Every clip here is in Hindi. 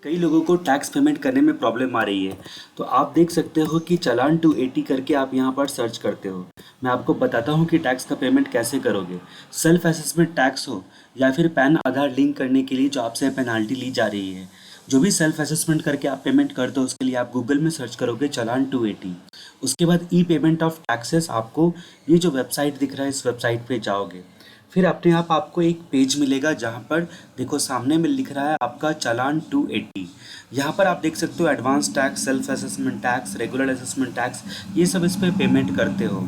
कई लोगों को टैक्स पेमेंट करने में प्रॉब्लम आ रही है। तो आप देख सकते हो कि चालान 280 करके आप यहाँ पर सर्च करते हो। मैं आपको बताता हूँ कि टैक्स का पेमेंट कैसे करोगे। सेल्फ असेसमेंट टैक्स हो या फिर पैन आधार लिंक करने के लिए जो आपसे पेनाल्टी ली जा रही है, जो भी सेल्फ असेसमेंट करके आप पेमेंट करते हो उसके लिए आप गूगल में सर्च करोगे चालान 280। उसके बाद ई पेमेंट ऑफ टैक्सेस, आपको ये जो वेबसाइट दिख रहा है इस वेबसाइट पे जाओगे। फिर अपने आप आपको एक पेज मिलेगा जहाँ पर देखो सामने में लिख रहा है आपका चालान 280। यहाँ पर आप देख सकते हो advance tax, self assessment tax, regular assessment tax, ये सब इस पर पेमेंट करते हो।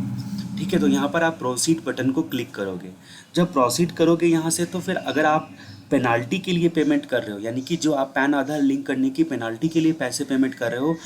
ठीक है, तो यहाँ पर आप प्रोसीड बटन को क्लिक करोगे। जब प्रोसीड करोगे यहाँ से, तो फिर अगर आप पेनाल्टी के लिए पेमेंट कर रहे हो, यानी कि जो आप पैन आधार लिंक करने की पेनाल्टी के लिए पैसे पेमेंट कर रहे हो,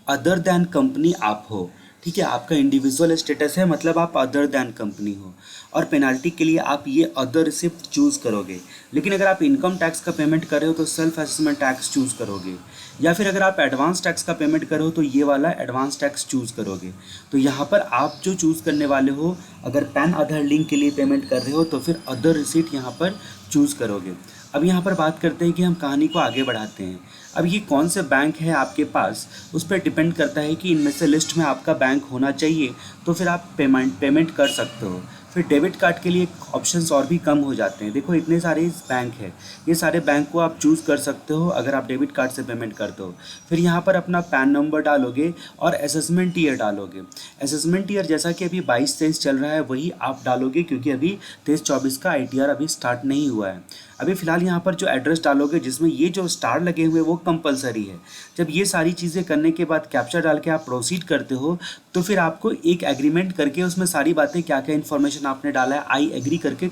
अदर दैन कंपनी आप हो, ठीक है, आपका इंडिविजुअल स्टेटस है, मतलब आप अदर दैन कंपनी हो, और पेनाल्टी के लिए आप ये अदर से चूज़ करोगे। लेकिन अगर आप इनकम टैक्स का पेमेंट कर रहे हो तो सेल्फ असेसमेंट टैक्स चूज़ करोगे, या फिर अगर आप एडवांस टैक्स का पेमेंट कर रहे हो तो ये वाला एडवांस टैक्स चूज़ करोगे। तो यहाँ पर आप जो चूज़ करने वाले हो, अगर पैन आधार लिंक के लिए पेमेंट कर रहे हो तो फिर अदर रिसीट यहाँ पर चूज़ करोगे। अब यहाँ पर बात करते हैं कि हम कहानी को आगे बढ़ाते हैं। अब ये कौन से बैंक है आपके पास, उस पर डिपेंड करता है कि इनमें से लिस्ट में आपका बैंक होना चाहिए, तो फिर आप पेमेंट कर सकते हो। फिर डेबिट कार्ड के लिए ऑप्शंस और भी कम हो जाते हैं। देखो इतने सारे बैंक हैं, ये सारे बैंक को आप चूज़ कर सकते हो अगर आप डेबिट कार्ड से पेमेंट करते हो। फिर यहाँ पर अपना पैन नंबर डालोगे और असेसमेंट ईयर डालोगे। असेसमेंट ईयर जैसा कि अभी 22-23 चल रहा है वही आप डालोगे, क्योंकि अभी 23-24 का ITR अभी स्टार्ट नहीं हुआ है। अभी फ़िलहाल यहाँ पर जो एड्रेस डालोगे जिसमें ये जो स्टार लगे हुए वो कंपलसरी है। जब ये सारी चीज़ें करने के बाद कैप्चा डाल के आप प्रोसीड करते हो, तो फिर आपको एक एग्रीमेंट करके उसमें सारी बातें, क्या क्या इन्फॉर्मेशन आपने डाला है, आई एग्री करके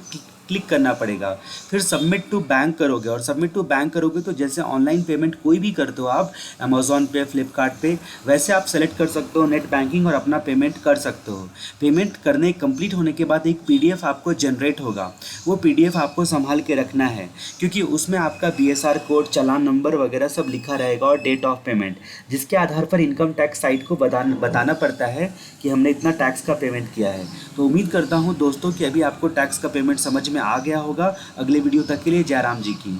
क्लिक करना पड़ेगा। फिर सबमिट टू बैंक करोगे, और सबमिट टू बैंक करोगे तो जैसे ऑनलाइन पेमेंट कोई भी करते हो आप अमेज़ॉन पे, फ्लिपकार्ट पे, वैसे आप सेलेक्ट कर सकते हो नेट बैंकिंग और अपना पेमेंट कर सकते हो। पेमेंट करने कंप्लीट होने के बाद एक PDF आपको जनरेट होगा। वो PDF आपको संभाल के रखना है, क्योंकि उसमें आपका BSR कोड, चालान नंबर वगैरह सब लिखा रहेगा और डेट ऑफ पेमेंट, जिसके आधार पर इनकम टैक्स साइट को बताना पड़ता है कि हमने इतना टैक्स का पेमेंट किया है। तो उम्मीद करता हूँ दोस्तों कि अभी आपको टैक्स का पेमेंट समझ में आ गया होगा। अगले वीडियो तक के लिए जय राम जी की।